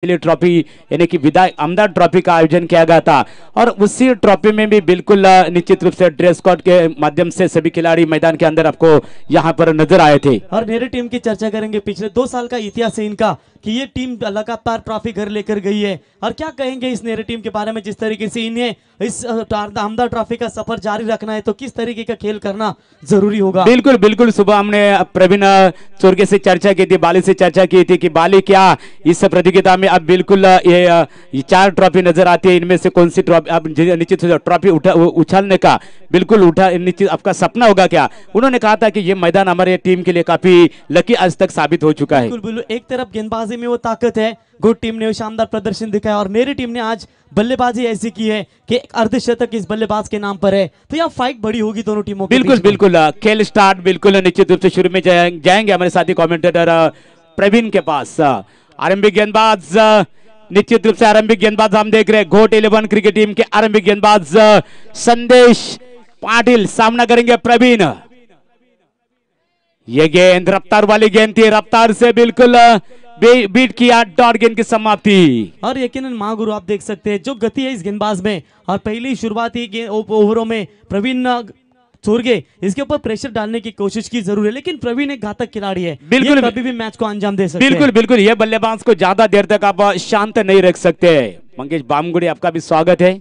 लिए ट्रॉफी यानी कि विधायक आमदार ट्रॉफी का आयोजन किया गया था और उसी ट्रॉफी में भी बिल्कुल निश्चित रूप से ड्रेस कोड के माध्यम से सभी खिलाड़ी मैदान के अंदर आपको यहां पर नजर आए थे। और नेहरू टीम की चर्चा करेंगे, पिछले 2 साल का इतिहास है इनका कि ये टीम लगातार ट्रॉफी घर लेकर गई है। और क्या कहेंगे इस नेहरू टीम के बारे में, जिस तरीके से इन्हें इस आमदार ट्रॉफी का सफर जारी रखना है तो किस तरीके का खेल करना जरूरी होगा। बिल्कुल बिल्कुल, सुबह हमने प्रवीण चोरगे से चर्चा की थी, बाली से चर्चा की थी कि बाली क्या इस प्रतियोगिता में अब बिल्कुल ये 4 ट्रॉफी नजर आती है, इनमें से कौन सी ट्रॉफी अब निश्चित ट्रॉफी उछालने का बिल्कुल निश्चित आपका सपना होगा क्या। उन्होंने कहा था कि ये मैदान हमारे टीम के लिए काफी लकी आज तक साबित हो चुका है। बिल्कुल बिल्कुल, एक तरफ गेंदबाजी में वो ताकत है, गुड टीम ने शानदार प्रदर्शन दिखाया और नेहरू टीम ने आज बल्लेबाजी ऐसी की है कि अर्धशतक इस बल्लेबाज के नाम पर है, तो यह फाइट बड़ी होगी दोनों टीमों के बिल्कुल बिल्कुल, खेल स्टार्ट बिल्कुल निश्चित रूप से शुरू में जाएंगे हमारे साथी कमेंटेटर प्रवीण के पास। आरंभिक गेंदबाज निश्चित रूप से आरंभिक गेंदबाज हम देख रहे हैं घोट 11 क्रिकेट टीम के आरंभिक गेंदबाज संदेश पाटिल सामना करेंगे प्रवीण। ये गेंद रफ्तार वाली गेंद थी, रफ्तार से बिल्कुल बीट किया, डॉट गेंद की समाप्ति। और यकीनन महागुरु आप देख सकते हैं जो गति है इस गेंदबाज में, और पहली शुरुआती ओवरों में प्रवीण चोरगे इसके ऊपर प्रेशर डालने की कोशिश की जरूर है, लेकिन प्रवीण एक घातक खिलाड़ी है, बिल्कुल कभी भी मैच को अंजाम दे सकते हैं। बिल्कुल बिल्कुल, ये बल्लेबाज को ज्यादा देर तक आप शांत नहीं रख सकते। मंगेश बामगुड़ी आपका भी स्वागत है।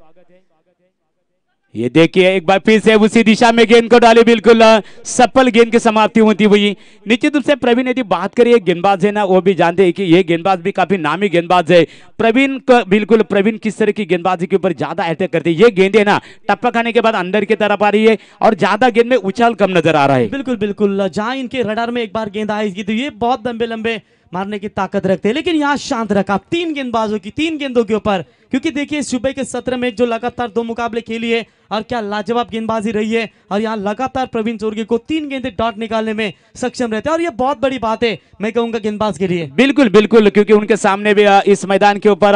ये देखिए एक बार फिर से उसी दिशा में गेंद को डाली, बिल्कुल सफल गेंद की समाप्ति होती हुई। निश्चित रूप से प्रवीण यदि बात करिए गेंदबाज है ना, वो भी जानते हैं कि ये गेंदबाज भी काफी नामी गेंदबाज है। प्रवीण को बिल्कुल प्रवीण किस तरह की गेंदबाजी के ऊपर ज्यादा अटैक करते हैं, ये गेंद है ना टप्पा खाने के बाद अंदर की तरफ आ रही है और ज्यादा गेंद में उछाल कम नजर आ रहा है। बिल्कुल बिल्कुल, जहां इनके रडार में एक बार गेंद आएगी तो ये बहुत लंबे लंबे मारने की ताकत रखते हैं, लेकिन यहाँ शांत रखा 3 गेंदबाजों की 3 गेंदों के ऊपर, क्योंकि देखिए सुबह के सत्र में जो लगातार 2 मुकाबले खेली है और क्या लाजवाब गेंदबाजी रही है, और यहाँ लगातार प्रवीण चोरगे को 3 गेंदें डॉट निकालने में सक्षम रहते हैं, और ये बहुत बड़ी बात है मैं कहूंगा गेंदबाज के लिए। बिल्कुल बिल्कुल, क्योंकि उनके सामने भी इस मैदान के ऊपर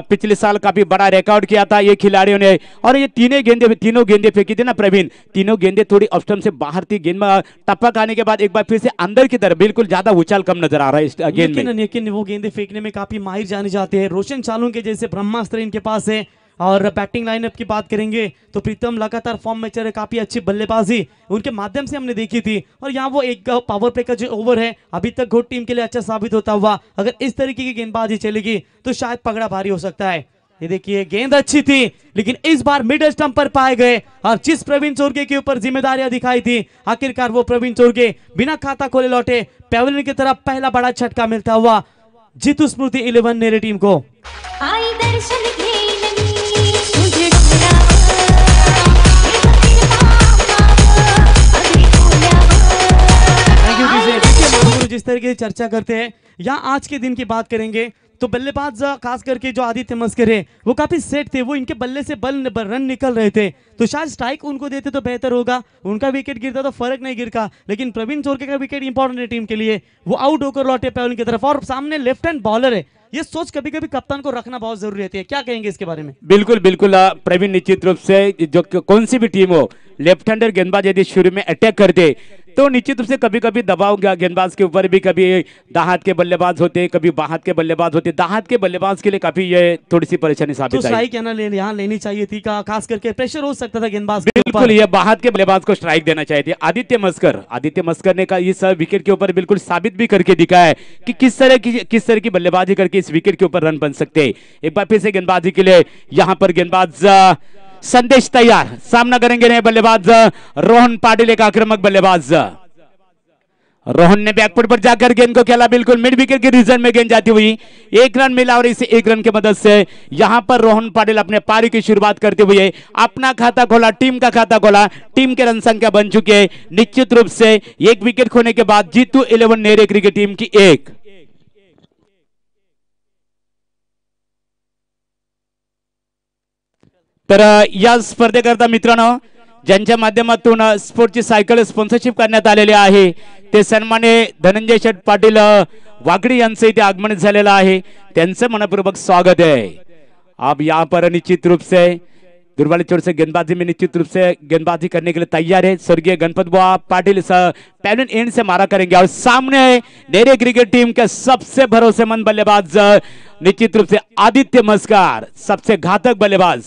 पिछले साल काफी बड़ा रिकॉर्ड किया था ये खिलाड़ियों ने, और ये तीनों गेंदे फेंकी थी ना प्रवीण, तीनों गेंदे थोड़ी ऑफ स्टंप से बाहर थी, गेंद में टप्पा खाने के बाद एक बार फिर से अंदर की तरफ बिल्कुल ज्यादा उछाल कम नजर आ रहा है इस गेंद में। लेकिन वो गेंदे फेंकने में काफी माहिर जाने जाते हैं, रोशन चालू के जैसे ब्रह्मास्त्र इनके पास है। और बैटिंग लाइनअप की बात करेंगे तो प्रीतम लगातार फॉर्म में चल रहे, काफी अच्छी बल्लेबाजी उनके माध्यम से हमने देखी थी, और यहाँ वो एक पावर प्ले का जो ओवर है अभी तक घोट टीम के लिए अच्छा साबित होता हुआ, अगर इस तरीके की गेंदबाजी चलेगी तो शायद पगड़ा भारी हो सकता है। ये देखिए गेंद अच्छी थी लेकिन इस बार मिडल स्टंप पर पाए गए, और जिस प्रवीण चोरगे के ऊपर जिम्मेदारियां दिखाई थी आखिरकार वो प्रवीण चोरगे बिना खाता खोले लौटे, पैवेलियन की तरफ पहला बड़ा झटका मिलता हुआ जीतू स्मृति 11 नेहरू टीम को। जिस तरीके से चर्चा करते हैं यहाँ आज के दिन की बात करेंगे तो बल्लेबाज खास करके जो आदित्य मस्कर है वो काफी सेट थे, वो इनके बल्ले से रन निकल रहे थे, तो शायद स्ट्राइक उनको देते तो बेहतर होगा, उनका विकेट गिरता तो फर्क नहीं गिरता, लेकिन प्रवीण चोरगे का विकेट इंपॉर्टेंट है टीम के लिए, वो आउट होकर लौटे पैवेलियन की तरफ, और सामने लेफ्ट हैंड बॉलर है, ये सोच कभी कभी कप्तान को रखना बहुत जरूरी रहती है। क्या कहेंगे इसके बारे में? बिल्कुल बिल्कुल प्रवीण, निश्चित रूप से जो कौन सी भी टीम हो, लेफ्ट हैंडर गेंदबाज यदि शुरू में अटैक कर दे तो निश्चित रूप से कभी कभी दबाव गेंदबाज के ऊपर भी, कभी दाहत के बल्लेबाज होते, कभी बाहत के बल्लेबाज होते, दाहत के बल्लेबाज के लिए काफी ये थोड़ी सी परेशानी साबित तो स्ट्राइक यहाँ लेनी चाहिए थी, खास करके प्रेशर हो सकता था गेंदबाज। बिल्कुल, ये बाहत के बल्लेबाज को स्ट्राइक देना चाहिए थी। आदित्य मस्कर ने इस विकेट के ऊपर बिल्कुल साबित भी करके दिखाया है कि किस तरह की बल्लेबाजी करके इस विकेट के ऊपर रन बन सकते हैं। एक बार फिर से गेंदबाजी के लिए यहाँ पर गेंदबाज संदेश तैयार, सामना करेंगे नए बल्लेबाज रोहन पाटिल, एक आक्रामक बल्लेबाज। रोहन ने बैकफुट पर जाकर गेंद को खेला, बिल्कुल मिड विकेट के रीजन में गेंद जाती हुई 1 रन मिला, और इसे 1 रन की मदद से यहां पर रोहन पाटिल अपने पारी की शुरुआत करते हुए अपना खाता खोला, टीम का खाता खोला, टीम के रन संख्या बन चुके हैं निश्चित रूप से 1 विकेट खोने के बाद जीतू 11 नेहरू क्रिकेट टीम की 1। तर या स्पर्धेकरता मित्रांनो ज्यांच्या माध्यमातून स्पोर्टची सायकल स्पॉन्सरशिप करण्यात आलेली आहे ते सन्माननीय धनंजय शेठ पाटील वाकडी यांचे इथे आगमन झालेलं आहे, त्यांचं मनपूर्वक स्वागत है। अब यहाँ पर निश्चित रूप से दूर वाली चोट से गेंदबाजी में निश्चित रूप से गेंदबाजी करने के लिए तैयार है स्वर्गीय गणपत बुआ पाटिल। पैवन एंड से मारा करेंगे और सामने है नेरे क्रिकेट टीम के सबसे भरोसेमंद बल्लेबाज निश्चित रूप से आदित्य मस्कर, सबसे घातक बल्लेबाज।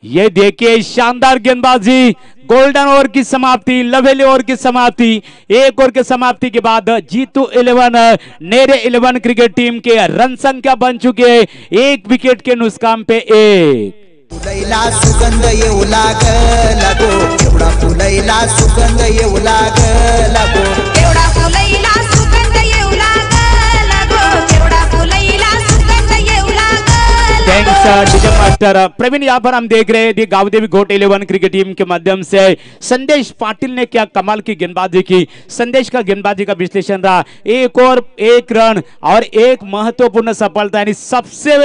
ये देखिए शानदार गेंदबाजी, गोल्डन ओवर की समाप्ति, लवेली ओवर की समाप्ति। एक ओवर की समाप्ति के बाद जीतू 11 नेरे 11 क्रिकेट टीम के रन संख्या बन चुके हैं 1 विकेट के नुकसान पे 1। फुलैला सुगंध येऊ लागो, एवढा फुलैला सुगंध येऊ लागो, एवढा फुलैला सुगंध येऊ लागो, एवढा फुलैला सुगंध येऊ लागो। Thanks DJ master. प्रवीण, यहाँ पर हम देख रहे हैं गावदेवी गोट 11 क्रिकेट टीम के माध्यम से संदेश पाटिल ने क्या कमाल की गेंदबाजी की। संदेश का गेंदबाजी का विश्लेषण रहा, 1 ओवर 1 रन और एक महत्वपूर्ण सफलता, यानी सबसे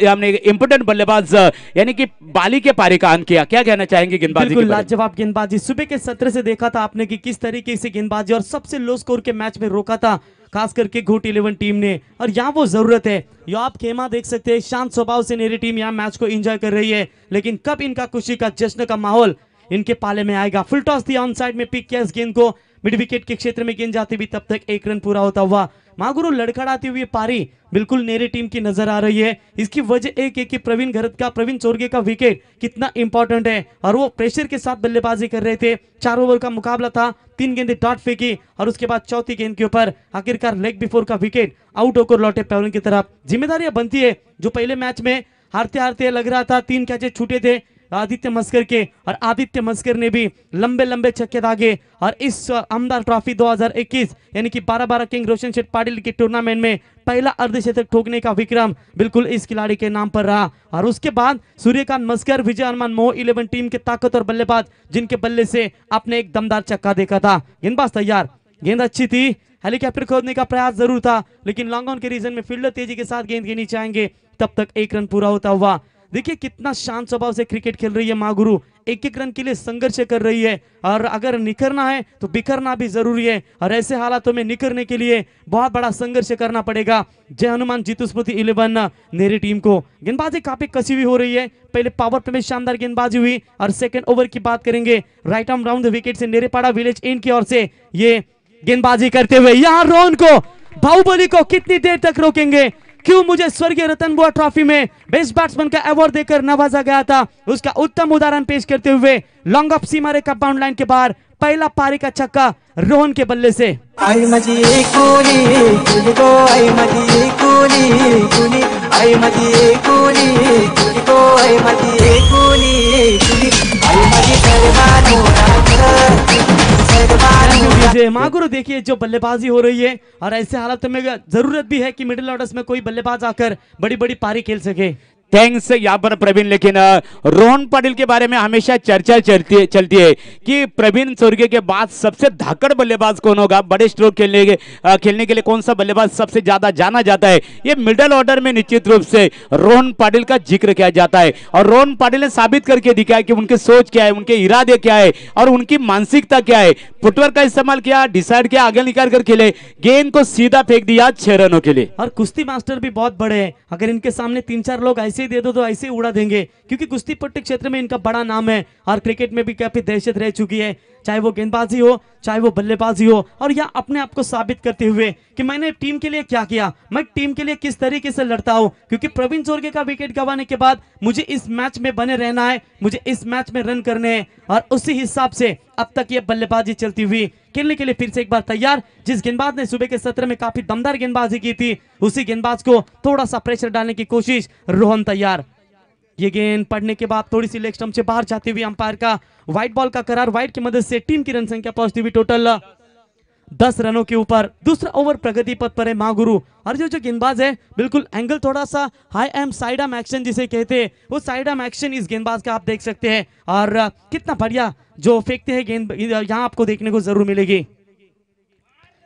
हमने इंपोर्टेंट बल्लेबाज यानी कि बाली के पारी का अंक किया। क्या कहना चाहेंगे गेंदबाजी? बिल्कुल लाजवाब गेंदबाजी। सुबह के सत्र से देखा था आपने कि किस तरीके से गेंदबाजी और सबसे लो स्कोर के मैच में रोका था, खास करके घोट 11 टीम ने, और यहाँ वो जरूरत है। यो आप खेमा देख सकते हैं, शांत स्वभाव से मेरी टीम यहाँ मैच को एंजॉय कर रही है, लेकिन कब इनका खुशी का जश्न का माहौल इनके पाले में आएगा। फुल टॉस दिया, ऑन साइड में पिक किया इस गेंद को, मिड विकेट के क्षेत्र में गेंद जाती हुई, तब तक 1 रन पूरा होता हुआ मागुरु लड़खड़ाती हुई पारी बिल्कुल नेरे टीम की नजर आ रही है। इसकी वजह एक है कि प्रवीण घरत का, प्रवीण चोरगे का विकेट कितना इंपॉर्टेंट है और वो प्रेशर के साथ बल्लेबाजी कर रहे थे। 4 ओवर का मुकाबला था, 3 गेंदें डॉट फेंकी और उसके बाद चौथी गेंद के ऊपर आखिरकार लेग बिफोर का विकेट आउट होकर लौटे पैवन की तरफ। जिम्मेदारियां बनती है, जो पहले मैच में हारते हारते लग रहा था 3 कैचे छूटे थे आदित्य मस्कर के, और आदित्य मस्कर ने भी लंबे लंबे छक्के दागे और इस आमदार ट्रॉफी 2021 यानी कि 12-12 किंग रोशन शेठ पाटिल के टूर्नामेंट में पहला अर्धशतक ठोकने का विक्रम बिल्कुल इस खिलाड़ी के नाम पर रहा। और उसके बाद सूर्यकांत मस्कर, विजय हनुमान मोह 11 टीम के ताकतवर बल्लेबाज, जिनके बल्ले से आपने एक दमदार छक्का देखा था। गेंदबाज तैयार, गेंद अच्छी थी, हेलीकॉप्टर खोदने का प्रयास जरूर था, लेकिन लॉन्ग ऑन के रीजन में फील्डर तेजी के साथ गेंद के नीचे आएंगे, तब तक 1 रन पूरा होता हुआ। देखिए कितना शांत स्वभाव से क्रिकेट खेल रही है मागुरु, 1-1 रन के लिए संघर्ष कर रही है, और अगर निखरना है तो बिखरना भी जरूरी है, और ऐसे हालातों में निखरने के लिए बहुत बड़ा संघर्ष करना पड़ेगा। जय हनुमान जीतू स्मृति 11 नेरी टीम को। गेंदबाजी काफी कसी हुई हो रही है, पहले पावर प्ले में शानदार गेंदबाजी हुई, और सेकंड ओवर की बात करेंगे right arm round the wicket से नेरेपाड़ा विलेज इन की ओर से ये गेंदबाजी करते हुए यहाँ रोहन को, बाहुबली को कितनी देर तक रोकेंगे। क्यों मुझे स्वर्गीय रतन बुआ ट्रॉफी में बेस्ट बैट्समैन का अवार्ड देकर नवाजा गया था, उसका उत्तम उदाहरण पेश करते हुए लॉन्ग ऑफ सीमा रेखा बाउंड लाइन के बाहर पहला पारी का छक्का रोहन के बल्ले से। आई मजी कोली तुझको, आई मजी कोली तुनी, आई मजी कोली तुझको, आई मजी कोली तुनी, आई मजी सरवानो मागुरु। देखिए जो बल्लेबाजी हो रही है, और ऐसे हालात में जरूरत भी है कि मिडिल ऑर्डर्स में कोई बल्लेबाज आकर बड़ी बड़ी पारी खेल सके। थैंक्स यहाँ पर प्रवीण। लेकिन रोहन पाटिल के बारे में हमेशा चर्चा चलती है कि प्रवीण चोरगे के बाद सबसे धाकड़ बल्लेबाज कौन होगा, बड़े स्ट्रोक खेलने के लिए कौन सा बल्लेबाज सबसे ज्यादा जाना जाता है। ये मिडिल ऑर्डर में निश्चित रूप से रोहन पाटिल का जिक्र किया जाता है, और रोहन पाटिल ने साबित करके दिखाया कि उनकी सोच क्या है, उनके इरादे क्या है और उनकी मानसिकता क्या है। फुटवर्क का इस्तेमाल किया, डिसाइड किया, आगे निकाल कर खेले, गेंद को सीधा फेंक दिया 6 रनों के लिए। और कुश्ती मास्टर भी बहुत बड़े हैं, अगर इनके सामने 3-4 लोग ऐसे दे दो तो ऐसे उड़ा देंगे, क्योंकि कुश्ती पट्टी क्षेत्र में इनका बड़ा नाम है, और क्रिकेट में भी काफी दहशत रह चुकी है, चाहे वो गेंदबाजी हो चाहे वो बल्लेबाजी हो। और यह अपने आप को साबित करते हुए कि मैंने टीम के लिए क्या किया, मैं टीम के लिए किस तरीके से लड़ता हूं, क्योंकि प्रवीण चोरगे का विकेट गंवाने के बाद मुझे इस मैच में बने रहना है, मुझे इस मैच में रन करने हैं, और उसी हिसाब से अब तक ये बल्लेबाजी चलती हुई खेलने के लिए फिर से एक बार तैयार। जिस गेंदबाज ने सुबह के सत्र में काफी दमदार गेंदबाजी की थी, उसी गेंदबाज को थोड़ा सा प्रेशर डालने की कोशिश, रोहन तैयार। ये गेंद पड़ने के बाद थोड़ी सी लेग स्टंप से बाहर जाती हुई अंपायर का व्हाइट बॉल का करार, व्हाइट की मदद से टीम की रन संख्या पहुंचती हुई टोटल 10 रनों के ऊपर। दूसरा ओवर प्रगति पथ पर है मागुरु, और जो गेंदबाज है बिल्कुल एंगल थोड़ा सा high arm side arm action जिसे कहते हैं, वो साइड आर्म एक्शन इस गेंदबाज का आप देख सकते हैं, और कितना बढ़िया जो फेंकते हैं गेंद यहाँ आपको देखने को जरूर मिलेगी।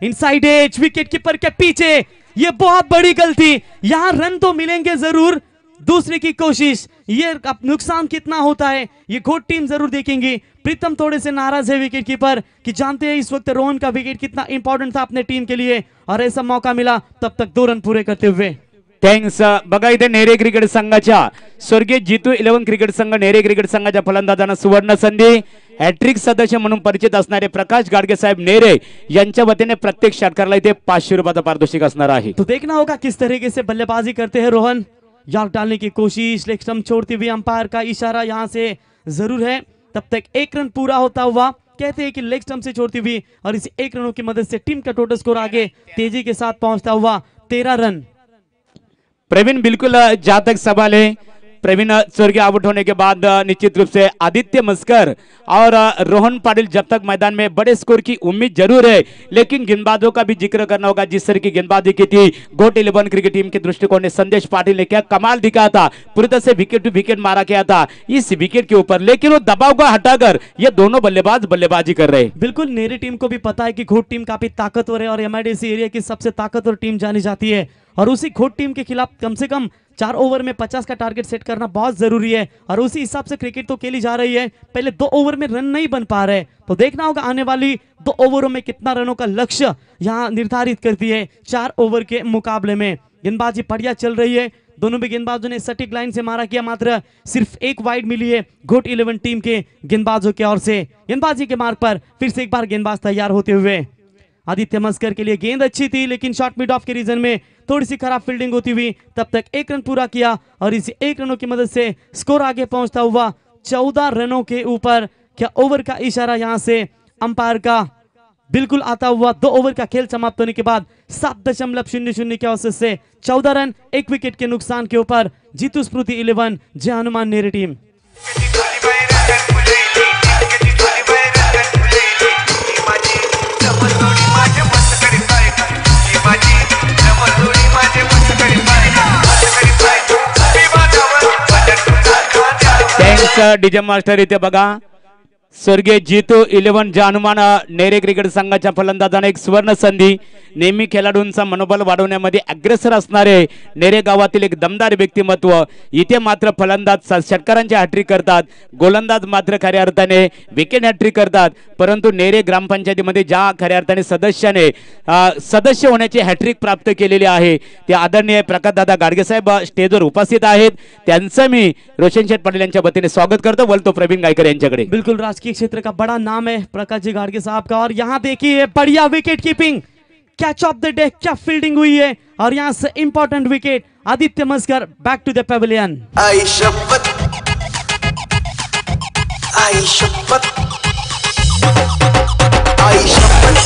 इनसाइड एज विकेट कीपर के पीछे, ये बहुत बड़ी गलती, यहाँ रन तो मिलेंगे जरूर, दूसरे की कोशिश, ये नुकसान कितना होता है ये घोट टीम जरूर देखेंगी। प्रीतम थोड़े से नाराज है विकेट कीपर कि जानते हैं इस वक्त रोहन का विकेट कितना इंपॉर्टेंट था अपने टीम के लिए, और ऐसा मौका मिला तब तक 2 रन पूरे करते हुए। थँक्स. बघा इथे नेरे क्रिकेट संघाच्या स्वर्गीय जितू 11 क्रिकेट संघ नेरे क्रिकेट संघाच्या फलंदाजांना सुवर्ण संधी. हॅट्रिक सदस्य म्हणून परिचित असणारे प्रकाश गाडगे साहेब नेरे यांच्या वतीने प्रत्येक षटकाराला इथे 500 रुपयाचा पारितोषिक असणार आहे. तो देखना होगा किस तरीके से बल्लेबाजी करते हैं रोहन. यार्क डालने की कोशिश, लेग स्टंप छोड़ती हुई अंपायर का इशारा यहाँ से जरूर है. तब तक 1 रन पूरा होता हुआ कहते हैं कि लेग स्टंप से छोड़ती हुई और इस 1 रनों की मदद से टीम का टोटल स्कोर आगे तेजी के साथ पहुंचता हुआ 13 रन. प्रवीण बिल्कुल जहां तक सवाल है, प्रवीण स्वर्गीय आउट होने के बाद निश्चित रूप से आदित्य मस्कर और रोहन पाटिल जब तक मैदान में बड़े स्कोर की उम्मीद जरूर है, लेकिन गेंदबाजों का भी जिक्र करना होगा. जिस तरह की गेंदबाजी की थी गोट 11 क्रिकेट टीम के दृष्टिकोण ने संदेश पाटिल ने क्या कमाल दिखाया था. पूरी तरह से विकेट टू विकेट मारा गया था इस विकेट के ऊपर, लेकिन वो दबाव को हटाकर ये दोनों बल्लेबाज बल्लेबाजी कर रहे. बिल्कुल नेरी टीम को भी पता है कि घोट टीम काफी ताकतवर है और एमआईडीसी एरिया की सबसे ताकतवर टीम जानी जाती है और उसी घोट टीम के खिलाफ कम से कम 4 ओवर में 50 का टारगेट सेट करना बहुत जरूरी है और उसी हिसाब से क्रिकेट तो खेली जा रही है. पहले 2 ओवर में रन नहीं बन पा रहे, तो देखना होगा आने वाली 2 ओवरों में कितना रनों का लक्ष्य यहां निर्धारित करती है 4 ओवर के मुकाबले में. गेंदबाजी बढ़िया चल रही है, दोनों भी गेंदबाजों ने सटीक लाइन से मारा किया, मात्र सिर्फ 1 वाइड मिली है घोट 11 टीम के गेंदबाजों की ओर से. गेंदबाजी के मार्ग पर फिर से एक बार गेंदबाज तैयार होते हुए. आदित्य मस्कर के लिए गेंद अच्छी थी, लेकिन शॉट मिड ऑफ के रीजन में थोड़ी सी खराब फील्डिंग होती हुई तब तक 1 रन पूरा किया और इसी 1 रनों की मदद से स्कोर आगे पहुंचता हुआ 14 रनों के ऊपर. क्या ओवर का इशारा यहां से अंपायर का बिल्कुल आता हुआ. 2 ओवर का खेल समाप्त होने के बाद 7.00 के औसत से 14 रन 1 विकेट के नुकसान के ऊपर जीतू स्मृति 11 जय हनुमान नेरी टीम. Thanks DJ master. इथे बघा स्वर्गीय जीतू 11 हनुमान नेरे क्रिकेट संघाच्या फलंदाजाने एक सुवर्ण संधी. नेहमी खेळाडूंचा मनोबल वाढवण्यामध्ये अग्रेसर असणारे नेरे गावातील एक दमदार व्यक्तिमत्व. इथे मात्र फलंदाज षटकारांची हॅट्रिक करतात, गोलंदाज मात्र खऱ्या अर्थाने विकेट हॅट्रिक करतात. परंतु नेरे ग्रामपंचायतीमध्ये ज्या खऱ्या अर्थाने सदस्य होण्याची हॅट्रिक प्राप्त केलेली आहे ते आदरणीय प्रकाशदादा गाडगे साहेब स्टेजवर उपस्थित आहेत. त्यांचं मी रोशन शेठ पाटील यांच्या वतीने स्वागत करतो. बोलतो प्रवीण गायकर यांच्याकडे. बिल्कुल राजकीय क्षेत्र का बड़ा नाम है प्रकाश जी गाडगे साहब का और यहाँ देखिए बढ़िया wicket keeping, catch of the day, क्या फील्डिंग हुई है और यहाँ से important wicket. Aditya Maskar back to the pavilion. आई शपथ, आई शपथ, आई शपथ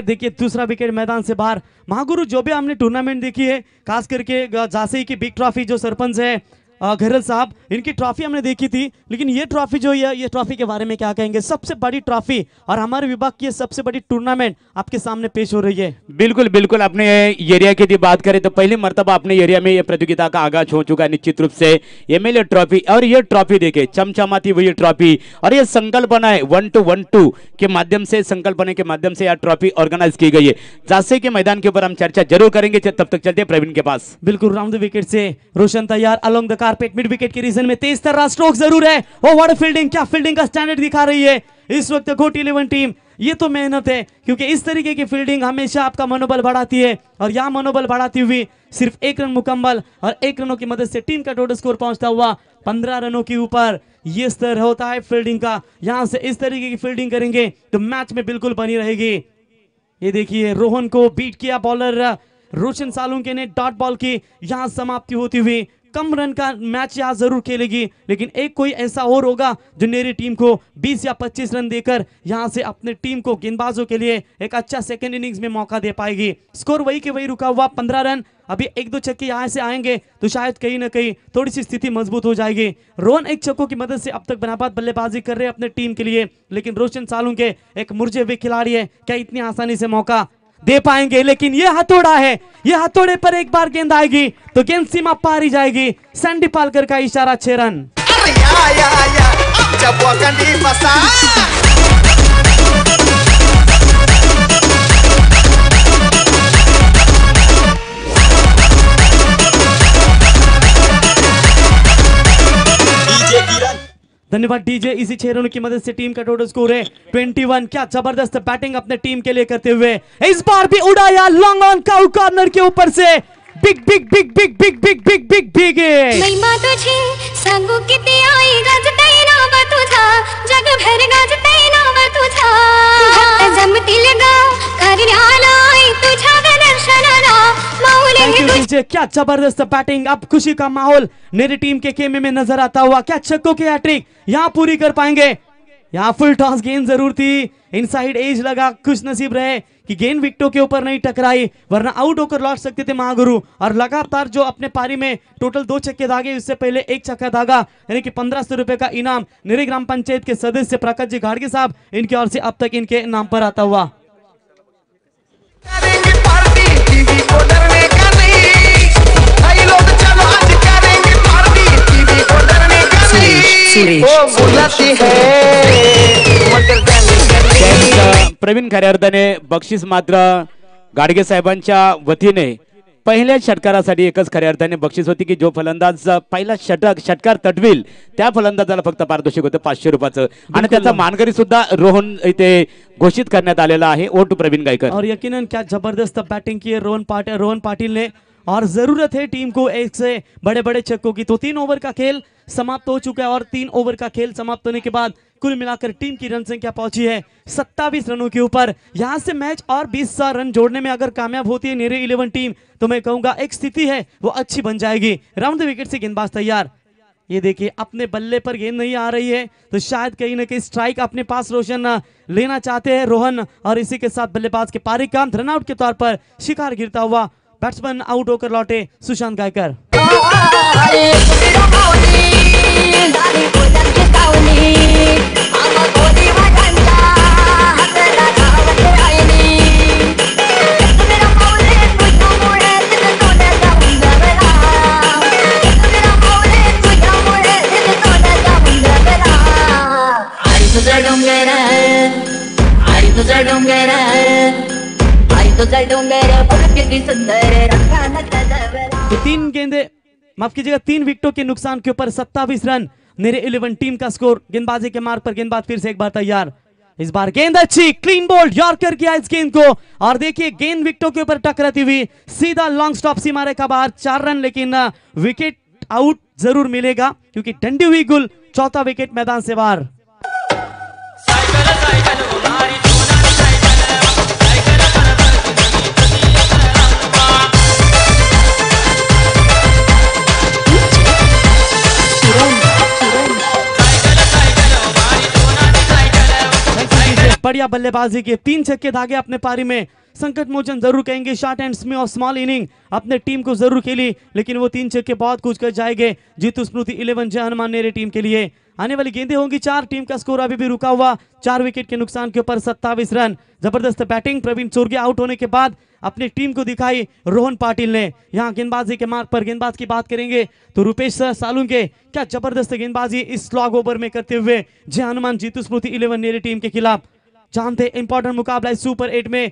देखिए दूसरा विकेट मैदान से बाहर. महागुरु जो भी हमने टूर्नामेंट देखी है, खास करके झांसी की बिग ट्रॉफी जो सरपंच है घरल साहब, इनकी ट्रॉफी हमने देखी थी, लेकिन ये ट्रॉफी जो है, ये ट्रॉफी के बारे में क्या कहेंगे? सबसे बड़ी ट्रॉफी और हमारे विभाग की सबसे बड़ी टूर्नामेंट आपके सामने पेश हो रही है. बिल्कुल बिल्कुल. अपने एरिया की यदि बात करें तो पहली मर्तबा अपने एरिया में ये प्रतियोगिता का आगाज हो चुका है निश्चित रूप से. एमएलए ट्रॉफी और ये ट्रॉफी देखे चमचमाती हुई ट्रॉफी और ये संकल्पना है 1-2-1-2 के माध्यम से, संकल्पना के माध्यम से यह ट्रॉफी ऑर्गेनाइज की गई है. झांसी के मैदान के ऊपर हम चर्चा जरूर करेंगे. तब तक चलते प्रवीण के पास. बिल्कुल राउंड द विकेट से रोशन तैयार along the carpet mid wicket के रीजन में तेज तर्रार स्ट्रोक जरूर है. ओ व्हाट फील्डिंग, क्या फील्डिंग का स्टैंडर्ड दिखा रही है इस वक्त घोट 11 टीम. ये तो मेहनत है, क्योंकि इस तरीके की फील्डिंग हमेशा आपका मनोबल बढ़ाती है और यहां मनोबल बढ़ाती हुई सिर्फ 1 रन मुकम्मल और 1 रनों की मदद से टीम का टोटल स्कोर पहुंचता हुआ 15 रनों के ऊपर. ये स्तर होता है फील्डिंग का. यहां से इस तरीके की फील्डिंग करेंगे तो मैच में बिल्कुल बनी रहेगी. ये देखिए रोहन को बीट किया बॉलर रोशन सालुंके ने डॉट बॉल की. यहां समाप्ति होती हुई कम रन का मैच यहां जरूर खेलेगी, लेकिन एक कोई ऐसा और होगा जो मेरी टीम को 20 या 25 रन देकर यहां से अपने टीम को गेंदबाजों के लिए एक अच्छा सेकंड इनिंग्स में मौका दे पाएगी. स्कोर वही के वही रुका हुआ 15 रन. अभी 1-2 छक्के यहां से आएंगे तो शायद कहीं ना कहीं थोड़ी सी स्थिति मजबूत हो जाएगी. रोहन 1 छक्कों की मदद से अब तक बनाबाद बल्लेबाजी कर रहे हैं अपने टीम के लिए, लेकिन रोशन सालुंके एक मुरझे हुए खिलाड़ी है, क्या इतनी आसानी से मौका दे पाएंगे? लेकिन ये हथौड़ा है, ये हथौड़े पर एक बार गेंद आएगी तो गेंद सीमा पार ही जाएगी. सैंडी पालकर का इशारा 6 रन. द धन्यवाद डीजे। इसी 6 रनों की मदद से टीम का टोटल स्कोर है 21। क्या जबरदस्त बैटिंग अपने टीम के लिए करते हुए इस बार भी उड़ाया लॉन्ग ऑन काउ कॉर्नर के ऊपर से big big big big big big big big big महिमा तुझे सांगू किती आई गाजतय नाव तुझा जगभर गाजतय नाव तुझा भक्त जमतील गाव कार्यालय तुझ्या दर्शनाला माऊली थैंक यू डीजे। क्या जबरदस्त बैटिंग, अब खुशी का माहौल मेरी टीम के खेमे में नजर आता हुआ। क्या छक्कों की हैट्रिक यहाँ पूरी कर पाएंगे। यहाँ फुल टॉस गेंद जरूर थी, इनसाइड एज लगा, खुश नसीब रहे कि गेंद विकेटों के ऊपर नहीं टकराई, वरना आउट होकर लौट सकते थे महागुरु। और लगातार जो अपने पारी में टोटल 2 छक्के दागे, उससे पहले 1 छक्का दागा, यानी कि 1500 रुपए का इनाम निरी ग्राम पंचायत के सदस्य प्रकाश जी घाड़गे साहब इनकी ओर से अब तक इनके नाम पर आता हुआ। करेंगे पार्टी, टीवी को डरने का नहीं। भाई लोग चलो आज करेंगे पार्टी, टीवी को डरने का नहीं। वो बुलाती है मगर डरने का नहीं। प्रवीण खऱ्या अर्थाने बक्षीस मात्र गाडगे साहेबांच्या वतीने पहिल्या षटकारासाठी एकच खऱ्या अर्थाने बक्षीस होती की जो फलंदाज पहिला षटकार तटविल त्या फलंदाजाला फक्त पारितोषिक होतं 500 रुपयाचं आणि त्याचा मानकरी सुद्धा रोहन इथे घोषित करण्यात आलेला आहे। ओ टू प्रवीण गायकर। और यकीनन क्या जबरदस्त बैटिंग की है रोहन पाटिल ने, और जरूरत है टीम को एक से बड़े बड़े छक्कों की। तो 3 ओवर का खेल समाप्त हो चुका है और 3 ओवर का खेल समाप्त होने के बाद कुल मिलाकर टीम की रन संख्या पहुंची है 27 रनों के ऊपर। यहां से मैच और 20 रन जोड़ने में अगर कामयाब होती है नेरी 11 टीम, तो मैं कहूंगा एक स्थिति है वो अच्छी बन जाएगी। राउंड द विकेट से गेंदबाज तैयार। ये देखिए अपने बल्ले पर गेंद नहीं आ रही है, तो शायद कहीं ना कहीं स्ट्राइक अपने पास रोशन लेना चाहते हैं रोहन, और इसी के साथ बल्लेबाज के पारी का रनआउट के तौर पर शिकार गिरता हुआ बैट्समैन आउट होकर लौटे सुशांत गायकर। तो 3 गेंदे माफ कीजिएगा 3 विकेटों के नुकसान के ऊपर 27 रन नेरी 11 टीम का स्कोर। गेंदबाजी के मार्ग पर गेंदबाज फिर से एक बार तैयार। इस बार गेंद अच्छी, क्लीन बोल्ड यॉर्कर किया इस गेंद को, और देखिए गेंद विकेटों के ऊपर टकराती हुई सीधा लॉन्ग स्टॉप सीमा रेखा बाहर 4 रन, लेकिन विकेट आउट जरूर मिलेगा क्योंकि डंडी हुई गुल, चौथा विकेट मैदान से बाहर। बढ़िया बल्लेबाजी के 3 छक्के धागे अपने पारी में, संकट मोचन जरूर कहेंगे, शॉर्ट एंड स्मॉल इनिंग अपने टीम को जरूर खेली, लेकिन वो 3 छक्के बहुत कुछ कर जाएंगे जीतू स्मृति 11 जय हनुमान नेरी टीम के लिए। आने वाली गेंदें होंगी 4, टीम का स्कोर अभी भी रुका हुआ 4 विकेट के नुकसान के ऊपर 27 रन। जबरदस्त बैटिंग प्रवीण चोरगे आउट होने के बाद अपनी टीम को दिखाई रोहन पाटिल ने। यहाँ गेंदबाजी के मार्ग पर गेंदबाज की बात करेंगे तो रुपेश सालुंके, क्या जबरदस्त गेंदबाजी इस स्लॉग ओवर में करते हुए जय हनुमान जीतू स्मृति 11 नेरी टीम के खिलाफ। जानते इंपॉर्टेंट मुकाबला इस सुपर 8 में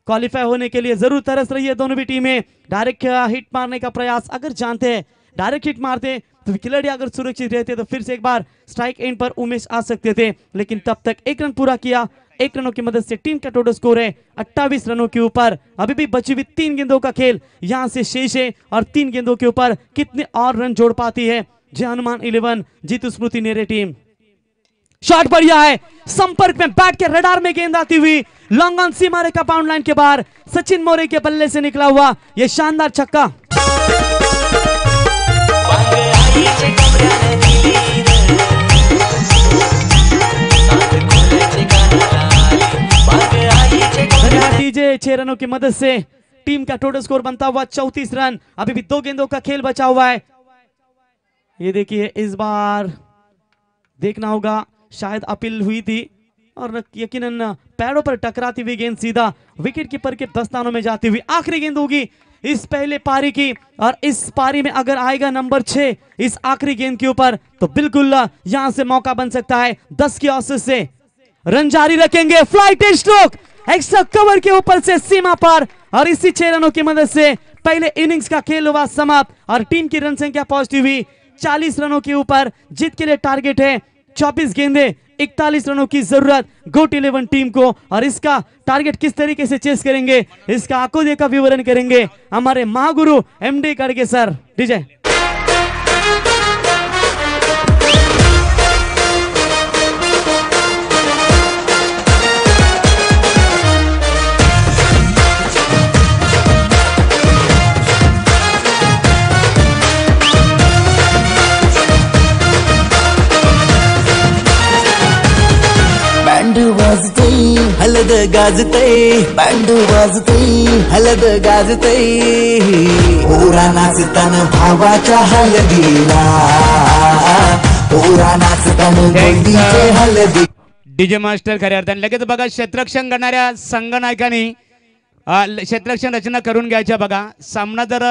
क्वालिफाई होने के लिए जरूर तरस रही है दोनों भी टीमें। डायरेक्ट हिट मारने का प्रयास, अगर जानते हैं डायरेक्ट हिट मारते तो खिलाड़ी अगर सुरक्षित रहते तो फिर से एक बार स्ट्राइक एंड पर उमेश आ सकते थे, लेकिन तब तक 1 रन पूरा किया। 1 रनों की मदद से टीम का टोटल स्कोर है 28 रनों के ऊपर। अभी भी बची हुई 3 गेंदों का खेल यहां से शेष है, और 3 गेंदों के ऊपर कितने और रन जोड़ पाती है जय हनुमान 11 जीतू स्मृति नेरी टीम। शॉट बढ़िया है, संपर्क में बैट के रडार में गेंद आती हुई long on Seema Rekha bound line के बाहर सचिन मोरे के बल्ले से निकला हुआ यह शानदार छक्का। डीजे 6 रनों की मदद से टीम का टोटल स्कोर बनता हुआ 34 रन। अभी भी 2 गेंदों का खेल बचा हुआ है। ये देखिए इस बार देखना होगा, शायद अपील हुई थी और यकीनन पैरों पर टकराती हुई गेंद सीधा विकेट कीपर के दस्तानों में जाती हुई आखिरी गेंद होगी इस पहले पारी की, और इस पारी में अगर आएगा नंबर 6 इस आखिरी गेंद के ऊपर तो बिल्कुल यहां से मौका बन सकता है 10 की औसत से। रन जारी रखेंगे, फ्लाइट स्ट्रोक एक्स्ट्रा कवर के ऊपर से सीमा पार, और इसी 6 रनों की मदद से पहले इनिंग्स का खेल हुआ समाप्त और टीम की रन संख्या पहुंचती हुई 40 रनों के ऊपर। जीत के लिए टारगेट है 24 गेंदे 41 रनों की जरूरत गोट 11 टीम को, और इसका टारगेट किस तरीके से चेस करेंगे इसका आंखों देखा विवरण करेंगे हमारे महागुरु एमडी करके सर। डीजे बँड वाजतय हलद गाजतय, बँड वाजतय हलद गाजतय, पोरा नाचताना भावाच्या हलदीला, पोरा नाचताना गोंडीचे हलदी। डीजे मास्टर खऱ्या अर्थाने लगेच बघा क्षेत्ररक्षण करणाऱ्या संघनायकांनी क्षेत्ररक्षण रचना करून घ्यायच्या बघा। सामना जर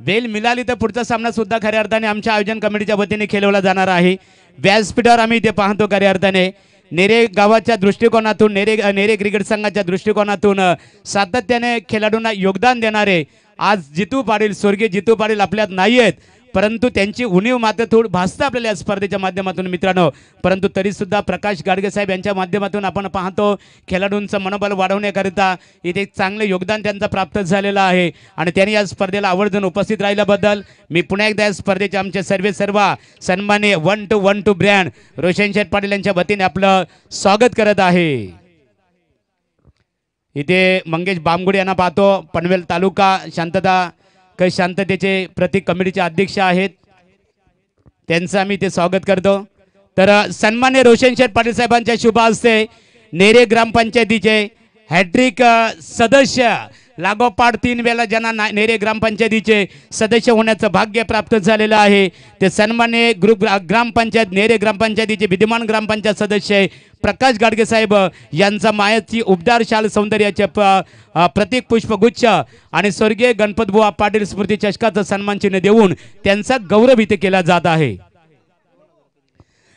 वेळ मिळाली तर पुढचा सामना सुद्धा खऱ्या अर्थाने आमच्या आयोजन कमिटीच्या वतीने खेळवला जाणार आहे। व्यासपीठावर आम्ही इथे पाहतो खऱ्या अर्थाने नेरे गावाच्या दृष्टिकोनातून नेरे क्रिकेट संघाच्या दृष्टिकोनातून सातत्याने खेळाडूंना योगदान देणारे आज जितू पाटील, स्वर्गीय जितू पाटील आपल्यात नाही आहेत, परंतु त्यांची उणीव मात्र थोडी भासते आपल्याला या स्पर्धेच्या माध्यमातून मित्रांनो। परंतु तरीसुद्धा प्रकाश गाडगे साहेब यांच्या माध्यमातून आपण पाहतो खेळाडूंचं मनोबल वाढवण्याकरिता इथे एक चांगले योगदान त्यांचं प्राप्त झालेलं आहे, आणि त्यांनी या स्पर्धेला आवर्जून उपस्थित राहिल्याबद्दल मी पुन्हा एकदा या स्पर्धेचे आमचे सर्व सन्माननीय 1-2 ब्रँड रोशन शेठ पाटील यांच्या वतीने आपलं स्वागत करत आहे। इथे मंगेश बामगुडे यांना पाहतो, पनवेल तालुका शांततेचे प्रतीक कमिटीचे अध्यक्ष आहेत, त्यांचं आम्ही ते स्वागत करतो। तर सन्मान्य रोशन शेठ पाटील साहेबांच्या शुभ हस्ते नेरे ग्रामपंचायतीचे हॅट्रिक सदस्य लागोपाठ 3 वेळा ज्यांना नेरे ग्रामपंचायतीचे सदस्य होण्याचं भाग्य प्राप्त झालेलं आहे ते सन्मान्य ग्रामपंचायत नेरे ग्रामपंचायतीचे विद्यमान ग्रामपंचायत सदस्य प्रकाश गाडगे साहेब यांचा मायाची उबदार शाल सौंदर्याचे प्रतीक पुष्पगुच्छ आणि स्वर्गीय गणपतबुवा पाटील स्मृती चषकाचं सन्मान चिन्ह देऊन त्यांचा गौरव इथे केला जात आहे।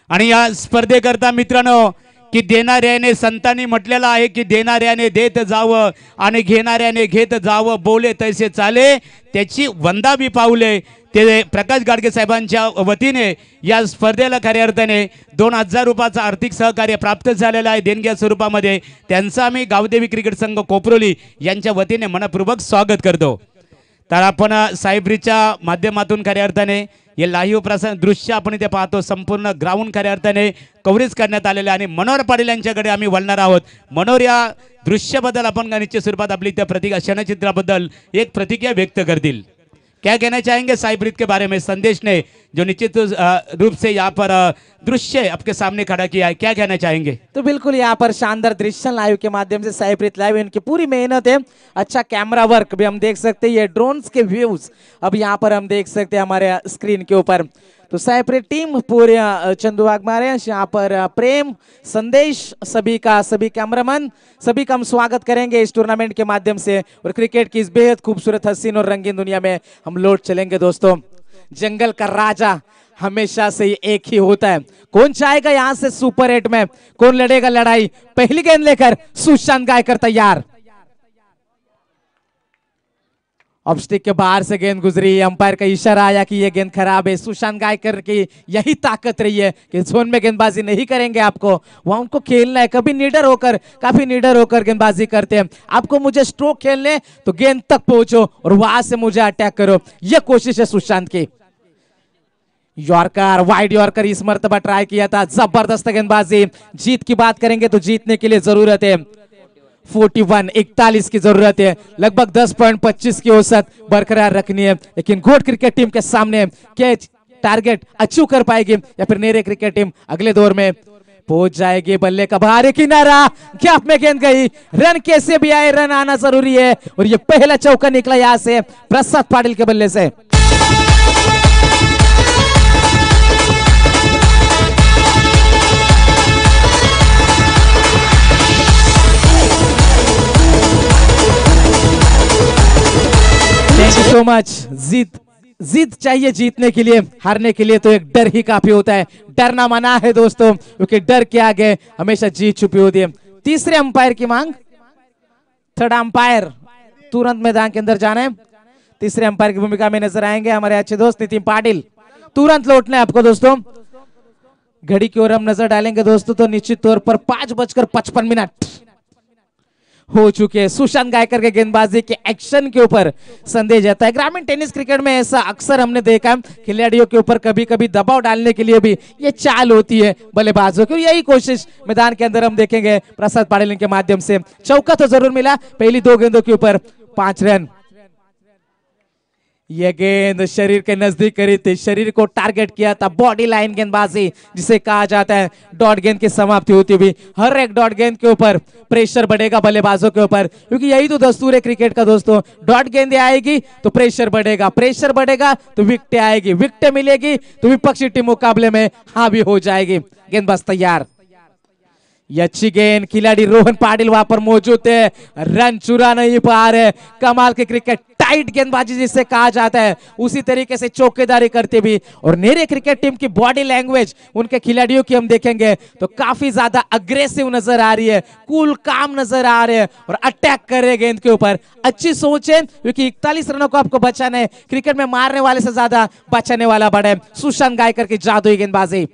आणि या स्पर्धेकरता मित्रांनो की देणाऱ्याने संतांनी म्हटलेलं आहे की देणाऱ्याने देत जावं आणि घेणाऱ्याने घेत जावं, बोले तैसे चाले त्याची वंदावी पावले। ते प्रकाश गाडगे साहेबांच्या वतीने या स्पर्धेला खऱ्या अर्थाने 2000 रुपयाचं आर्थिक सहकार्य प्राप्त झालेलं आहे देणग्या स्वरूपामध्ये। त्यांचं आम्ही गावदेवी क्रिकेट संघ कोपरोली यांच्या वतीने मनपूर्वक स्वागत करतो। तर आपण साहेबरीच्या माध्यमातून खऱ्या अर्थाने हे लाईव्ह दृश्य आपण इथे पाहतो, संपूर्ण ग्राउंड खऱ्या अर्थाने कव्हरेज करण्यात आलेले आणि मनोहर पाटील यांच्याकडे आम्ही वळणार आहोत। मनोहर या दृश्याबद्दल आपण निश्चित स्वरूपात आपली त्या क्षणचित्राबद्दल एक प्रतिक्रिया व्यक्त करतील। क्या कहना चाहेंगे साइब्रित के बारे में? संदेश ने जो निश्चित रूप से यहाँ पर दृश्य आपके सामने खड़ा किया है, क्या कहना चाहेंगे? तो बिल्कुल यहाँ पर शानदार दृश्य लाइव के माध्यम से साइब्रित लाइव इनकी पूरी मेहनत है, अच्छा कैमरा वर्क भी हम देख सकते हैं, ये ड्रोन्स के व्यूज अब यहाँ पर हम देख सकते हैं हमारे स्क्रीन के ऊपर। तो साइब्रित टीम पूरे चंदू वाघमारे यहाँ पर प्रेम संदेश सभी कैमरामैन सभी का हम स्वागत करेंगे इस टूर्नामेंट के माध्यम से और क्रिकेट की इस बेहद खूबसूरत हसीन और रंगीन दुनिया में हम लौट चलेंगे। दोस्तों जंगल का राजा हमेशा से ही एक ही होता है, कौन चाहेगा यहाँ से सुपर 8 में, कौन लड़ेगा लड़ाई? पहली गेंद लेकर सुशांत गायकर तैयार, अब स्टिक के बाहर से गेंद गुजरी, अंपायर का इशारा आया कि ये गेंद खराब है। सुशांत गायकर की यही ताकत रही है कि जोन में गेंदबाजी नहीं करेंगे, आपको वहां उनको खेलना है, कभी निडर होकर काफी निडर होकर गेंदबाजी करते हैं। आपको मुझे स्ट्रोक खेलने तो गेंद तक पहुंचो और वहां से मुझे अटैक करो, यह कोशिश है सुशांत की। यॉर्कर वाइड यॉर्कर इस मर्तबा ट्राई किया था, जबरदस्त गेंदबाजी। जीत की बात करेंगे तो जीतने के लिए जरूरत है 41 की जरूरत है, लगभग 10.25 की औसत बरकरार रखनी है, लेकिन गोट क्रिकेट टीम के सामने क्या टारगेट अचीव कर पाएगी या फिर नेरे क्रिकेट टीम अगले दौर में पहुंच जाएगी? बल्ले का बाहर किनारा, गैप में गेंद गई, रन कैसे भी आए रन आना जरूरी है और ये पहला चौका निकला यहां से प्रसाद पाटिल के बल्ले से। Thank you so much. जीत चाहिए जीतने के लिए, हारने के लिए तो एक डर ही काफी होता है। डरना मना है दोस्तों, क्योंकि डर के आगे हमेशा जीत छुपी होती है। तीसरे अंपायर की मांग, थर्ड अंपायर तुरंत मैदान के अंदर जाना है। तीसरे अंपायर की भूमिका में नजर आएंगे हमारे अच्छे दोस्त नितिन पाटिल, तुरंत लौटना है आपको दोस्तों। घड़ी की ओर हम नजर डालेंगे दोस्तों तो निश्चित तौर पर 5:55 हो चुके हैं। सुशांत गायकर के गेंदबाजी के एक्शन के ऊपर संदेह जाता है। ग्रामीण टेनिस क्रिकेट में ऐसा अक्सर हमने देखा है, खिलाड़ियों के ऊपर कभी कभी दबाव डालने के लिए भी ये चाल होती है बल्लेबाजों की। यही कोशिश मैदान के अंदर हम देखेंगे प्रसाद पाटिल के माध्यम से। चौका तो जरूर मिला पहली 2 गेंदों के ऊपर, 5 रन। यह गेंद शरीर के नजदीक करी थी, शरीर को टारगेट किया था। बॉडी लाइन गेंदबाजी जिसे कहा जाता है, डॉट गेंद की समाप्ति होती हुई। हर एक डॉट गेंद के ऊपर प्रेशर बढ़ेगा बल्लेबाजों के ऊपर, क्योंकि यही तो दस्तूर है क्रिकेट का दोस्तों। डॉट गेंदें आएगी तो प्रेशर बढ़ेगा, प्रेशर बढ़ेगा तो विकेटें आएगी, विकेटें मिलेगी तो विपक्षी टीम मुकाबले में हावी हो जाएगी। गेंदबाज तैयार, ये अच्छी गेंद, खिलाड़ी रोहन पाटिल वहां पर मौजूद है, रन चुरा नहीं पा रहे। कमाल के क्रिकेट, टाइट गेंदबाजी जिसे कहा जाता है, उसी तरीके से चौकीदारी करते भी। और नेरे क्रिकेट टीम की बॉडी लैंग्वेज उनके खिलाड़ियों की हम देखेंगे तो काफी ज्यादा अग्रेसिव नजर आ रही है, कूल काम नजर आ रहे हैं और अटैक कर रहे हैं गेंद के ऊपर। अच्छी सोच है, क्योंकि 41 रनों को आपको बचाना है। क्रिकेट में मारने वाले से ज्यादा बचाने वाला बड़ा है। सुशांत गायकर की जादुई गेंदबाजी,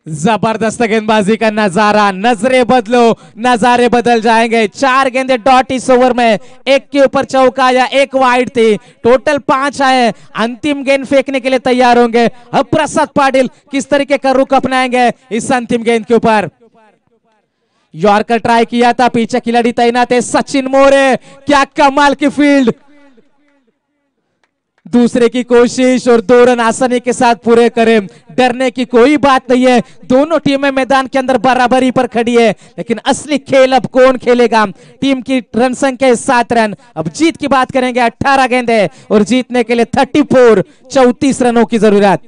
जबरदस्त गेंदबाजी का नजारा। नजरे बदलो, नजारे बदल जाएंगे। 4 गेंदे डॉट इस ओवर में, 1 के ऊपर चौका या 1 वाइड थी, टोटल 5 आए। अंतिम गेंद फेंकने के लिए तैयार होंगे। अब प्रसाद पाटिल किस तरीके का रुख अपनाएंगे इस अंतिम गेंद के ऊपर। यॉर्कर ट्राई किया था, पीछे खिलाड़ी तैनात है सचिन मोरे। क्या कमाल की फील्ड, दूसरे की कोशिश और 2 रन आसानी के साथ पूरे करें। डरने की कोई बात नहीं है, दोनों टीमें मैदान के अंदर बराबरी पर खड़ी है, लेकिन असली खेल अब कौन खेलेगा। टीम की रन संख्या है 7 रन। अब जीत की बात करेंगे, 18 गेंदें और जीतने के लिए 34 रनों की जरूरत।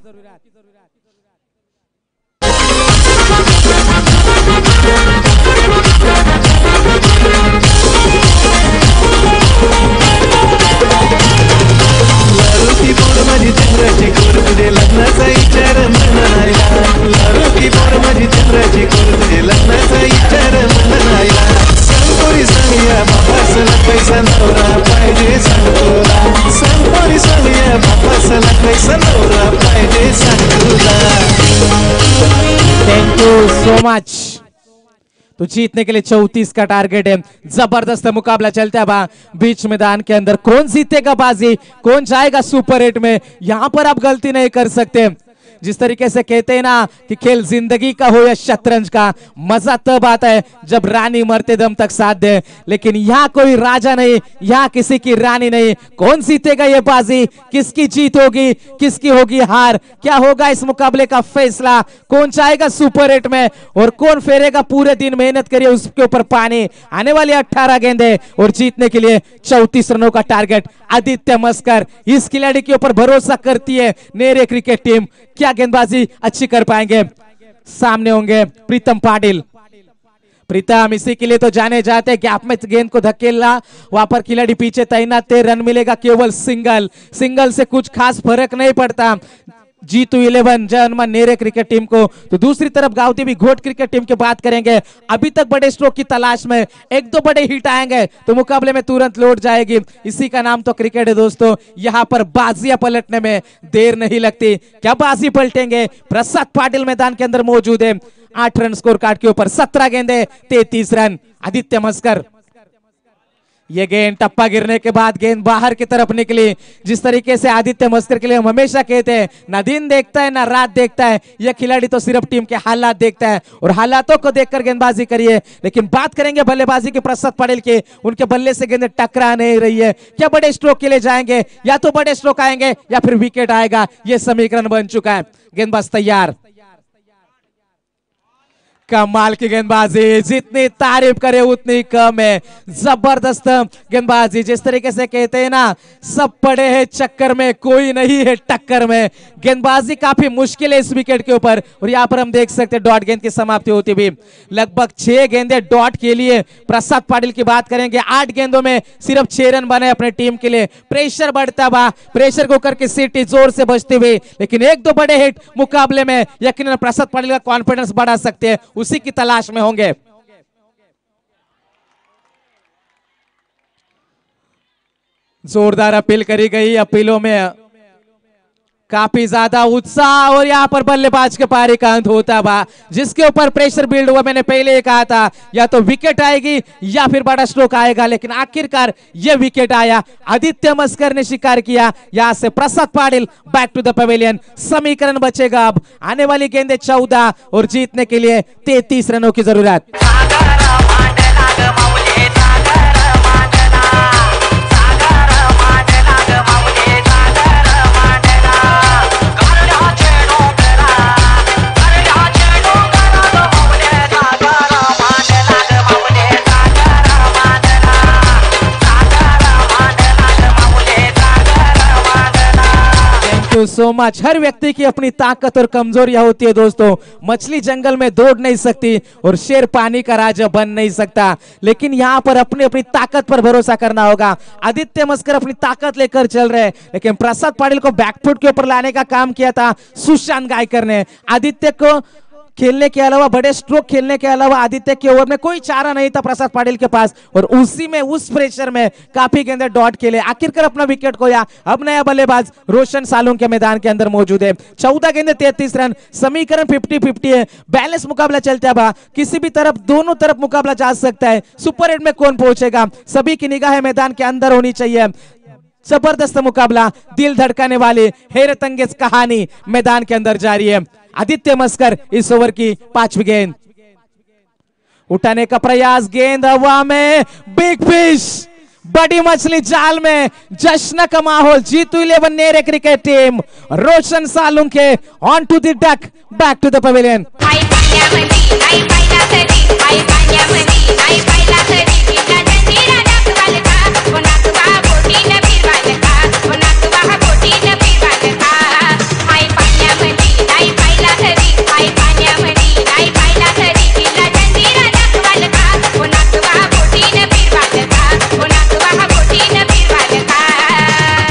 लारोटी बोर माझी चंद्राची कोर, तुझे लग्नाचा विचार मनायला। लारोटी बोर माझी चंद्राची कोर, तुझे लग्नाचा विचार मनायला। सांगपोरी सांगया बापासला पैसा नवरा पाहिजे सांगतोला। सांगपोरी सांगया बापासला पैसा नवरा पाहिजे सांगतोला। Thank you so much. तो जीतने के लिए 34 का टारगेट है। जबरदस्त मुकाबला चलता है बा बीच मैदान के अंदर। कौन जीतेगा बाजी, कौन जाएगा सुपर 8 में, यहां पर आप गलती नहीं कर सकते। जिस तरीके से कहते हैं ना कि खेल जिंदगी का हो या शतरंज का, मजा तब आता है जब रानी मरते दम तक साथ दे। लेकिन यहाँ कोई राजा नहीं, यहाँ किसी की रानी नहीं। कौन जीतेगा ये बाजी, किसकी जीत होगी, किसकी होगी हार, क्या होगा इस मुकाबले का फैसला। कौन जाएगा सुपर 8 में और कौन फेरेगा पूरे दिन मेहनत करिए उसके ऊपर पानी। आने वाली 18 गेंदें और जीतने के लिए 34 रनों का टारगेट। आदित्य मस्कर, इस खिलाड़ी के ऊपर भरोसा करती है नेरे क्रिकेट टीम। क्या गेंदबाजी अच्छी कर पाएंगे। सामने होंगे प्रीतम पाटिल। प्रीतम इसी के लिए तो जाने जाते हैं कि आप में गेंद को धकेलना, वहां पर खिलाड़ी पीछे तैनात है, रन मिलेगा केवल सिंगल। सिंगल से कुछ खास फर्क नहीं पड़ता जीतू 11 जन्म नेरे क्रिकेट टीम को। तो दूसरी तरफ गांवती भी घोट क्रिकेट टीम की बात करेंगे। अभी तक बड़े स्ट्रोक की तलाश में, 1-2 बड़े हिट आएंगे तो मुकाबले में तुरंत लौट जाएगी। इसी का नाम तो क्रिकेट है दोस्तों। यहां पर बाजियां पलटने में देर नहीं लगती। क्या बाजी पलटेंगे। प्रसाद पाटिल मैदान के अंदर मौजूद है। 8 रन स्कोर कार्ड के ऊपर, 17 गेंदे 33 रन। आदित्य मस्कर, ये गेंद टप्पा गिरने के बाद गेंद बाहर की तरफ निकली। जिस तरीके से आदित्य मस्कर के लिए हम हमेशा कहते हैं, ना दिन देखता है ना रात देखता है, यह खिलाड़ी तो सिर्फ टीम के हालात देखता है और हालातों को देखकर गेंदबाजी करिए। लेकिन बात करेंगे बल्लेबाजी के प्रसाद पाटिल के, उनके बल्ले से गेंद टकरा नहीं रही है। क्या बड़े स्ट्रोक के लिए जाएंगे, या तो बड़े स्ट्रोक आएंगे या फिर विकेट आएगा, यह समीकरण बन चुका है। गेंदबाज तैयार, कमाल की गेंदबाजी, जितनी तारीफ करे उतनी कम है। जबरदस्त गेंदबाजी, जिस तरीके से कहते हैं ना, सब पड़े हैं चक्कर में, कोई नहीं है टक्कर में। गेंदबाजी काफी मुश्किल है इस विकेट के ऊपर और यहाँ पर हम देख सकते हैं डॉट गेंद की समाप्ति होती हुई। लगभग 6 गेंदे डॉट के लिए प्रसाद पाटिल की बात करेंगे। 8 गेंदों में सिर्फ 6 रन बने अपने टीम के लिए। प्रेशर बढ़ता हुआ, प्रेशर को करके सीटी जोर से बजती हुई, लेकिन 1-2 बड़े हिट मुकाबले में यकीनन प्रसाद पाटिल का कॉन्फिडेंस बढ़ा सकते हैं। उसी की तलाश में होंगे। जोरदार अपील करी गई, अपीलों में काफी ज्यादा उत्साह और यहाँ पर बल्लेबाज के पारी का अंत होता हुआ, जिसके ऊपर प्रेशर बिल्ड हुआ। मैंने पहले ही कहा था या तो विकेट आएगी या फिर बड़ा स्ट्रोक आएगा, लेकिन आखिरकार ये विकेट आया। आदित्य मस्कर ने शिकार किया। यहाँ से Prasad Patil back to the pavilion. समीकरण बचेगा अब, आने वाली गेंदे 14 और जीतने के लिए 33 रनों की जरूरत। So much. हर व्यक्ति की अपनी ताकत और कमजोरियां होती है दोस्तों। मछली जंगल में दौड़ नहीं सकती और शेर पानी का राजा बन नहीं सकता, लेकिन यहाँ पर अपनी अपनी ताकत पर भरोसा करना होगा। आदित्य मस्कर अपनी ताकत लेकर चल रहे हैं, लेकिन प्रसाद पाटिल को बैकफुट के ऊपर लाने का काम किया था सुशांत गायकर ने। आदित्य को खेलने के अलावा, बड़े स्ट्रोक खेलने के अलावा आदित्य के ओवर में कोई चारा नहीं था प्रसाद पाटिल के पास, और उसी में उस प्रेशर में काफी गेंदे डॉट खेले, आखिरकार अपना विकेट खोया। अब नया बल्लेबाज रोशन सालुंग के मैदान के अंदर मौजूद है। 14 गेंदे 33 रन, समीकरण 50-50 है। बैलेंस मुकाबला चलता है, किसी भी तरफ, दोनों तरफ मुकाबला जा सकता है। सुपर 8 में कौन पहुंचेगा, सभी की निगाहें मैदान के अंदर होनी चाहिए। जबरदस्त मुकाबला, दिल धड़काने वाली, हैरत अंगेज कहानी मैदान के अंदर जारी है। आदित्य मस्कर इस ओवर की 5वीं गेंद उठाने का प्रयास, गेंद हवा में, बिग फिश, बड़ी मछली जाल में, जश्न का माहौल। जीतू 11 नेरे क्रिकेट टीम, रोशन सालुंग के on to the duck, back to the pavilion.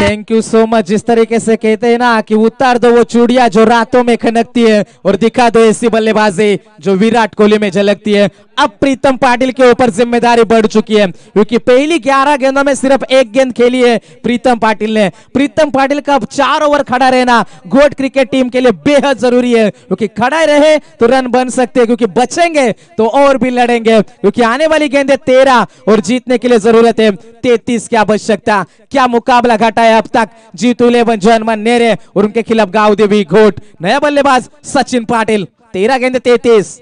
Thank you so much. जिस तरीके से कहते हैं ना कि उतार दो वो चूड़िया जो रातों में खनकती है और दिखा दो ऐसी बल्लेबाजी जो विराट कोहली में झलकती है। अब प्रीतम पाटिल के ऊपर जिम्मेदारी बढ़ चुकी है, क्योंकि पहली 11 गेंदों में सिर्फ 1 गेंद खेली है प्रीतम पाटिल ने। प्रीतम पाटिल का अब 4 ओवर खड़ा रहना गोट क्रिकेट टीम के लिए बेहद जरूरी है, क्योंकि खड़ा रहे तो रन बन सकते हैं, क्योंकि बचेंगे तो और भी लड़ेंगे, क्योंकि आने वाली गेंदें 13 और जीतने के लिए जरूरत है 33 की आवश्यकता। क्या मुकाबला घटा है अब तक। जीतू 11 जॉनमन नेरे और उनके खिलाफ गावदेवी घोट। नया बल्लेबाज सचिन पाटिल, 13 गेंदे 33।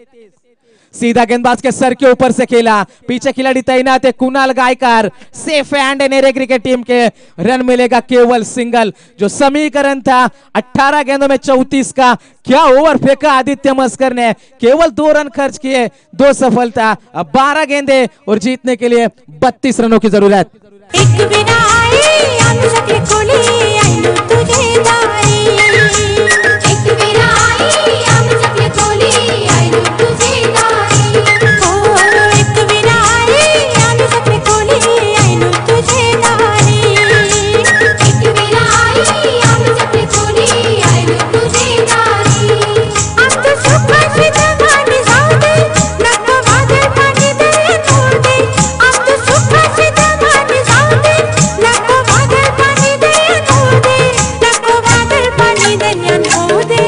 सीधा गेंदबाज के सर के ऊपर से खेला, पीछे खिलाड़ी तैनात है Kunal Gaykar. Safe hand Nere cricket team के, रन मिलेगा केवल सिंगल। जो समीकरण था 18 गेंदों में 34 का, क्या ओवर फेंका आदित्य मस्कर ने, केवल 2 रन खर्च किए, 2 सफलता। अब 12 गेंदे और जीतने के लिए 32 रनों की जरूरत। एक बिना आई आंख सकले कोली आई नु तुझे दाई, एक बिना आई आंख सकले कोली आई नु तुझे दाई, ओ एक बिना आई आंख सकले कोली आई नु तुझे दाई, एक बिना आई आंख सकले कोली आई नु तुझे दाई। अब तो सुखाची जवानी जाऊ दे, नको वादळ पाणी दे तोड दे, अब तो सुखाची जवानी जाऊ दे, नको वादळ पाणी दे तोड दे, नको वादळ पाणी दे तोड दे।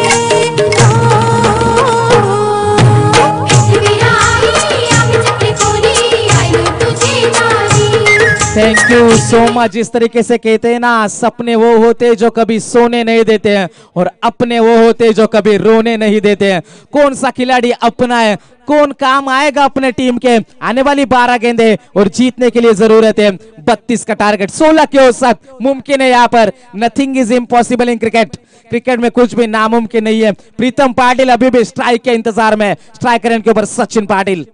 Thank you so much. इस तरीके से कहते हैं ना, सपने वो होते जो कभी सोने नहीं देते हैं और अपने वो होते जो कभी रोने नहीं देते हैं। कौन सा खिलाड़ी अपना है, कौन काम आएगा अपने टीम के। आने वाली 12 गेंदे और जीतने के लिए जरूरत है 32 का टारगेट। 16 के औसत मुमकिन है यहाँ पर। Nothing is impossible in cricket. Cricket में कुछ भी नामुमकिन नहीं है। प्रीतम पाटिल अभी भी स्ट्राइक के इंतजार में। स्ट्राइकर के ऊपर Sachin Patil.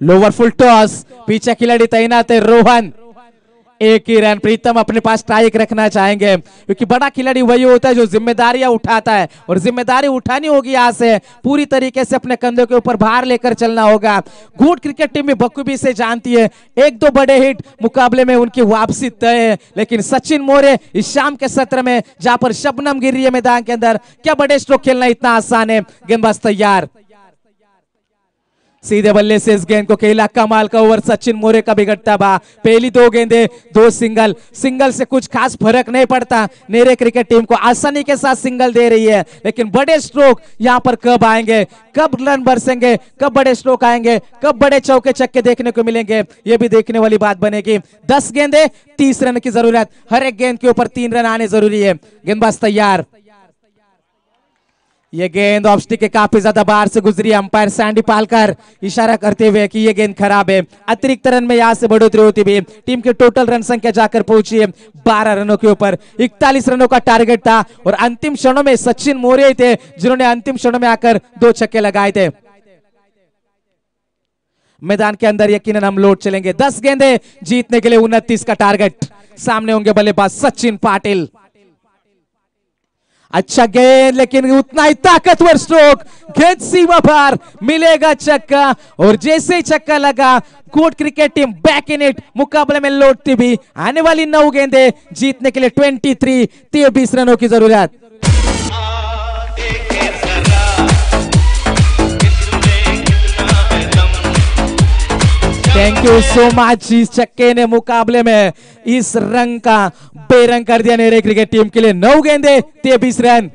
Lower full toss, पीछे खिलाड़ी तैनात है रोहन। 1 ही रन। प्रीतम अपने पास स्ट्राइक रखना चाहेंगे, क्योंकि बड़ा खिलाड़ी वही होता है जो जिम्मेदारियां उठाता है, और जिम्मेदारी उठानी होगी यहाँ से। पूरी तरीके से अपने कंधों के ऊपर भार लेकर चलना होगा। गुड क्रिकेट टीम भी बखूबी से जानती है 1-2 बड़े हिट मुकाबले में उनकी वापसी तय है, लेकिन सचिन मोरे इस शाम के सत्र में जहां पर शबनम गिर रही है मैदान के अंदर, क्या बड़े स्ट्रोक खेलना इतना आसान है। गेंदबाज तैयार, सीधे बल्ले से इस गेंद को खेला, कमाल का ओवर सचिन मोरे का बिगड़ता बा। पहली 2 गेंदे 2 सिंगल, सिंगल से कुछ खास फर्क नहीं पड़ता। नेरे क्रिकेट टीम को आसानी के साथ सिंगल दे रही है, लेकिन बड़े स्ट्रोक यहां पर कब आएंगे, कब रन बरसेंगे, कब बड़े स्ट्रोक आएंगे, कब बड़े चौके छक्के देखने को मिलेंगे, ये भी देखने वाली बात बनेगी। 10 गेंदे 30 रन की जरूरत, हर एक गेंद के ऊपर 3 रन आने जरूरी है। गेंदबाज तैयार, ये गेंद ऑफ स्टिक के काफी ज्यादा बाहर से गुजरी। अंपायर सैंडी पालकर इशारा करते हुए कि ये गेंद खराब है। अतिरिक्त रन में यहां से बढ़ोतरी होती हुई टीम की टोटल रन संख्या जाकर पहुंची है 12 रनों के ऊपर। 41 रनों का टारगेट था और अंतिम क्षणों में सचिन मोरे थे जिन्होंने अंतिम क्षणों में आकर 2 छक्के लगाए थे। मैदान के अंदर यकीनन हम लौट चलेंगे। 10 गेंदे जीतने के लिए 29 का टारगेट। सामने होंगे बल्लेबाज सचिन पाटिल। अच्छा गेंद, लेकिन उतना ही ताकतवर स्ट्रोक, गेंद सीमा पार, मिलेगा छक्का। और जैसे ही छक्का लगा गोट cricket team back in it, मुकाबले में लौटती भी। आने वाली 9 गेंदे जीतने के लिए 23 रनों की जरूरत। Thank you so much. इस छक्के ने मुकाबले में इस रंग का बेरंग कर दिया नेरे क्रिकेट टीम के लिए। 9 गेंदे 23 रन।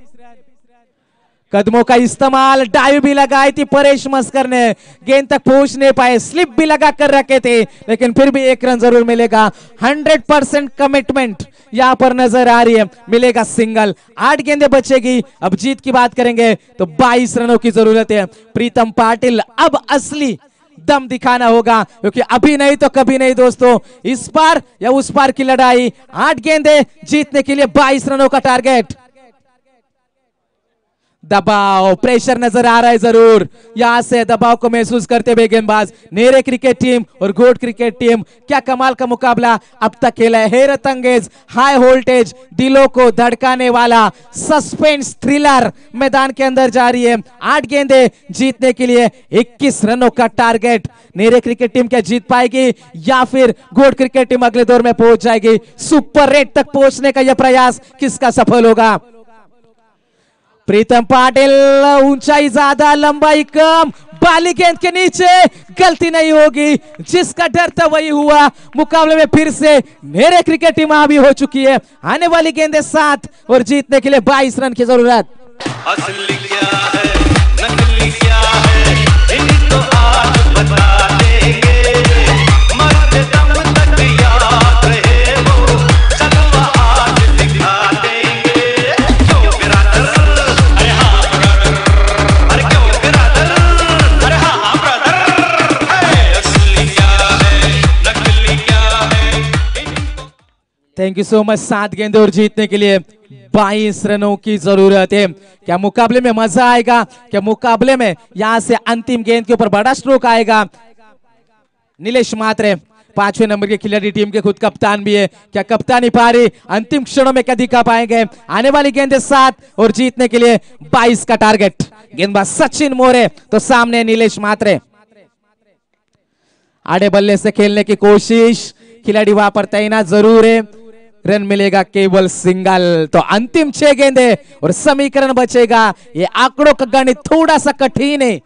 कदमों का इस्तेमाल, डाइव भी लगाई थी परेश मस्कर ने, गेंद तक पहुंच नहीं पाए, स्लिप भी लगा कर रखे थे, लेकिन फिर भी 1 रन जरूर मिलेगा। 100% कमिटमेंट यहां पर नजर आ रही है। मिलेगा सिंगल। 8 गेंदें बचेगी। अब जीत की बात करेंगे तो 22 रनों की जरूरत है। प्रीतम पाटिल अब असली दम दिखाना होगा, क्योंकि अभी नहीं तो कभी नहीं दोस्तों। इस पार या उस पार की लड़ाई। 8 गेंदें जीतने के लिए 22 रनों का टारगेट। दबाव, प्रेशर नजर आ रहा है जरूर। यहां से दबाव को महसूस करते हुए गेंदबाज नेरे क्रिकेट टीम और गोट क्रिकेट टीम, क्या कमाल का मुकाबला अब तक खेला है। हैरत अंगेज, हाई वोल्टेज, दिलों को धड़काने वाला सस्पेंस थ्रिलर मैदान के अंदर जारी है। 8 गेंदे जीतने के लिए 21 रनों का टारगेट। नेरे क्रिकेट टीम क्या जीत पाएगी या फिर गोट क्रिकेट टीम अगले दौर में पहुंच जाएगी? सुपर 8 तक पहुंचने का यह प्रयास किसका सफल होगा? प्रीतम पाटिल, ऊंचाई ज्यादा लंबाई कम, बाली गेंद के नीचे, गलती नहीं होगी। जिसका डर था वही हुआ। मुकाबले में फिर से नेरे क्रिकेट टीम हावी हो चुकी है। आने वाली गेंदें 7 और जीतने के लिए 22 रन की जरूरत। असली क्या है, नकली क्या है, इनको आज बता देंगे। मरते दम तक याद रहे वो, जलवा आज दिखा देंगे। क्यों बिरादर, अरे हाँ ब्रदर, अरे क्यों बिरादर, अरे हाँ ब्रदर। असली क्या है, नकली क्या है। Thank you so much. 7 गेंदे और जीतने के लिए 22 रनों की जरूरत है। क्या मुकाबले में मजा आएगा? क्या मुकाबले में यहां से अंतिम गेंद के ऊपर बड़ा स्ट्रोक आएगा? नीलेश मात्रे 5वें नंबर के खिलाड़ी, टीम के खुद कप्तान भी है। क्या कप्तानी पारी अंतिम क्षणों में क्या दिखा पाएंगे? आने वाली गेंदें 7 और जीतने के लिए 22 का टारगेट। गेंदबाज सचिन मोरे तो सामने नीलेश मात्रे। आड़े बल्ले से खेलने की कोशिश, खिलाड़ी वहां पर तैनात जरूर है। रन मिलेगा केवल सिंगल। तो अंतिम 6 गेंदे और समीकरण बचेगा। ये आंकड़ों का गणित थोड़ा सा कठिन है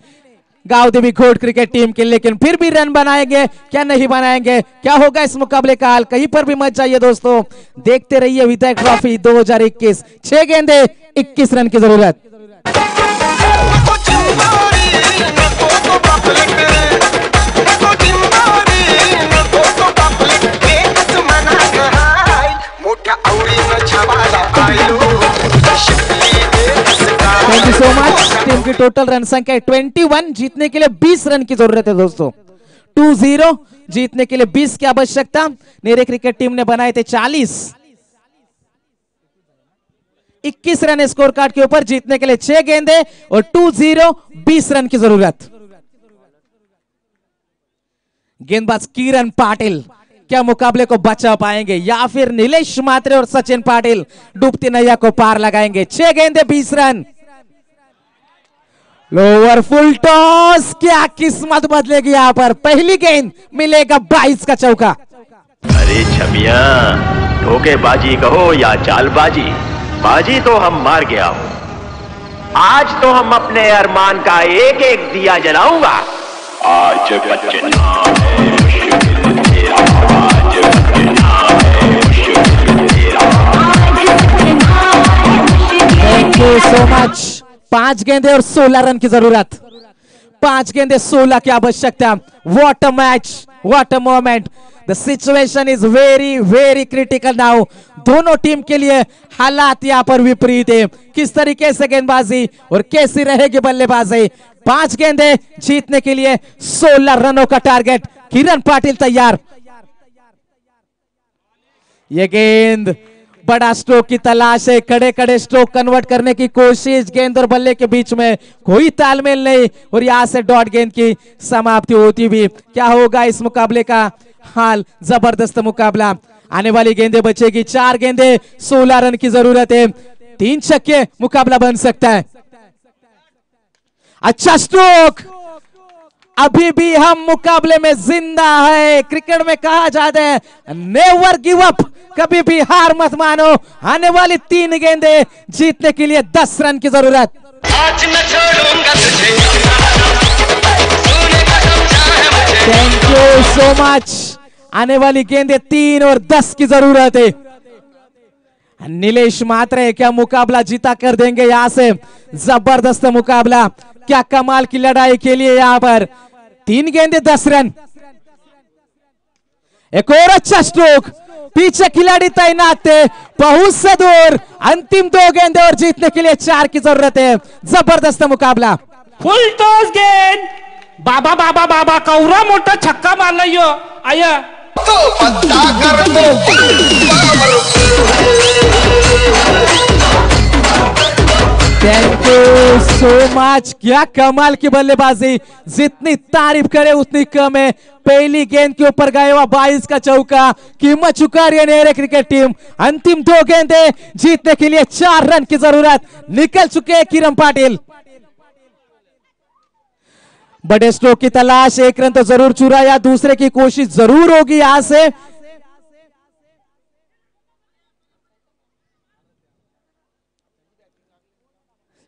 गांव देवी गोट क्रिकेट टीम के, लेकिन फिर भी रन बनाएंगे क्या नहीं बनाएंगे? क्या होगा इस मुकाबले का हाल? कहीं पर भी मत जाइए दोस्तों, देखते रहिए विधायक ट्रॉफी 2021। 6 गेंदे 21 रन की जरूरत। Thank you so much. Team की टोटल रन संख्या 21, जीतने के लिए 20 रन की जरूरत है दोस्तों। 2-0 जीतने के लिए 20 की आवश्यकता। नेरे क्रिकेट टीम ने बनाए थे 40। 21 रन स्कोर कार्ड के ऊपर, जीतने के लिए 6 गेंदे और 2-0 20 रन की जरूरत। गेंदबाज किरण पाटिल क्या मुकाबले को बचा पाएंगे या फिर नीलेश मात्रे और सचिन पाटिल डूबती नैया को पार लगाएंगे? 6 गेंदे 20 रन। लोअर फुल टॉस, क्या किस्मत बदलेगी यहां पर? पहली गेंद मिलेगा 22 का चौका। अरे छमिया, धोखेबाजी कहो या चालबाजी, बाजी तो हम मार गया हूं। आज तो हम अपने अरमान का एक एक दिया जलाऊंगा आज बचना है मुश्किल तेरा, आज बचना है मुश्किल तेरा। Thank you so much. 5 गेंदे और 16 रन की जरूरत, 5 गेंदे 16 की आवश्यकता। What a match, what a moment. The situation is very very critical now. दोनों टीम के लिए हालात यहाँ पर विपरीत है। किस तरीके से गेंदबाजी और कैसी रहेगी बल्लेबाजी। 5 गेंदे जीतने के लिए 16 रनों का टारगेट। किरण पाटिल तैयार। ये गेंद बड़ा स्ट्रोक की तलाश है, कड़े कड़े स्ट्रोक कन्वर्ट करने की कोशिश। गेंद और बल्ले के बीच में कोई तालमेल नहीं और यहां से डॉट गेंद की समाप्ति होती भी। क्या होगा इस मुकाबले का हाल। जबरदस्त मुकाबला। आने वाली गेंदें बचेगी, 4 गेंदे 16 रन की जरूरत है। 3 छक्के मुकाबला बन सकता है। अच्छा स्ट्रोक। अभी भी हम मुकाबले में जिंदा है। क्रिकेट में कहा जाता है नेवर गिव अप, कभी भी हार मत मानो। आने वाली 3 गेंदे जीतने के लिए 10 रन की जरूरत। आज न छोड़ूंगा तुझे, थैंक यू सो मच। आने वाली गेंदे 3 और 10 की जरूरत है। नीलेश मात्रे क्या मुकाबला जीता कर देंगे यहां से। जबरदस्त मुकाबला, क्या कमाल की लड़ाई के लिए यहां पर। 3 गेंदे 10 रन। एक और अच्छा स्ट्रोक। पीछे खिलाड़ी तैनात थे, बहुत से दूर। अंतिम 2 गेंदे और जीतने के लिए 4 की जरूरत है। जबरदस्त मुकाबला। फुल टॉस गेंद। बाबा बाबा बाबा कौरा मोठा छक्का मारला यो आया तो पत्ता कर दो। Thank you so much. क्या कमाल की बल्लेबाजी। जितनी तारीफ करे उतनी कम है। पहली गेंद के ऊपर गया हुआ 22 का चौका। कीमत चुका रही है नेहरू क्रिकेट टीम। अंतिम 2 गेंदे जीतने के लिए 4 रन की जरूरत। निकल चुके हैं किरण पाटिल। बड़े स्ट्रोक की तलाश। 1 रन तो जरूर चुराया, दूसरे की कोशिश जरूर होगी यहां से।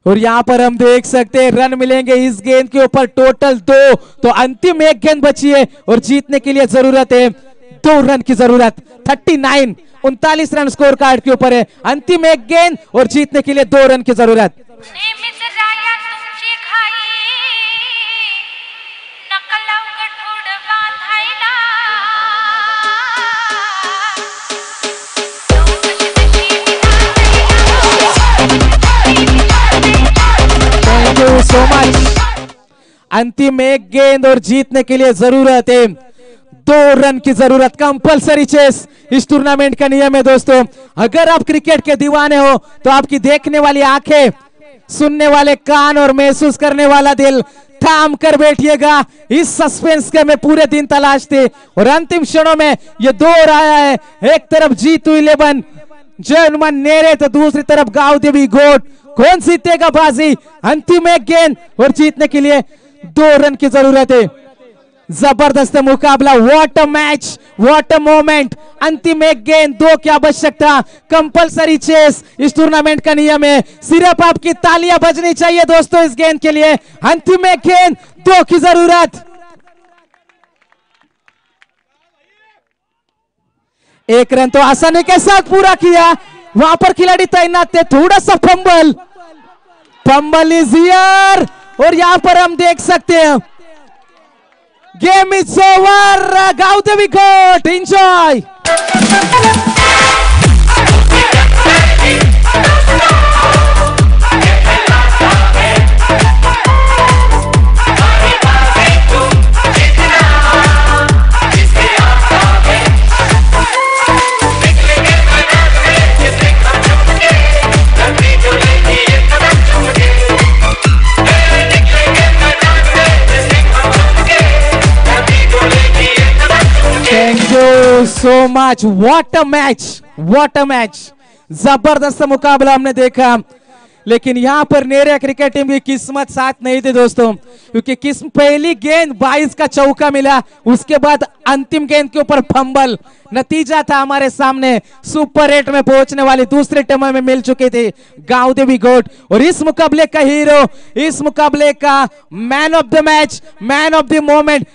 और यहां पर हम देख सकते हैं रन मिलेंगे इस गेंद के ऊपर टोटल 2। तो अंतिम 1 गेंद बची है और जीतने के लिए जरूरत है 2 रन की जरूरत। 39 39 रन स्कोर कार्ड के ऊपर है। अंतिम 1 गेंद और जीतने के लिए 2 रन की जरूरत। So much. अंतिम 1 गेंद और जीतने के लिए जरूरत है 2 रन की जरूरत। कंपलसरी चेस इस टूर्नामेंट का नियम है दोस्तों। अगर आप क्रिकेट के दीवाने हो तो आपकी देखने वाली आंखें, सुनने वाले कान और महसूस करने वाला दिल थाम कर बैठिएगा। इस सस्पेंस के में पूरे दिन तलाश थे और अंतिम क्षणों में ये दौर आया है। एक तरफ जीतू 11 जयनुमान नेरे तो दूसरी तरफ गांव देवी गोट। कौन जीतेगा बाजी। अंतिम 1 गेंद और जीतने के लिए 2 रन की जरूरत है। जबरदस्त मुकाबला। What a match, what a moment. अंतिम 1 गेंद 2 की आवश्यकता। कंपलसरी चेस इस टूर्नामेंट का नियम है। सिर्फ आपकी तालियां बजनी चाहिए दोस्तों इस गेंद के लिए। अंतिम 1 गेंद 2 की जरूरत। 1 रन तो आसानी के साथ पूरा किया। वहां पर खिलाड़ी तैनात थे। थोड़ा सा फंबल इज हियर और यहां पर हम देख सकते हैं गेम इज ओवर। गांव देवी गोट enjoy. So much. What a match, what a match. जबरदस्त मुकाबला हमने देखा। लेकिन यहाँ पर नेरिया क्रिकेट टीम की किस्मत साथ नहीं थी दोस्तों, क्योंकि पहली गेंद 22 का चौका मिला, उसके बाद अंतिम गेंद के ऊपर फंबल। नतीजा था हमारे सामने, सुपर 8 में पहुंचने वाली दूसरे टीम में मिल चुकी थी गांव देवी गोट। और इस मुकाबले का हीरो, इस मुकाबले का man of the match, man of the moment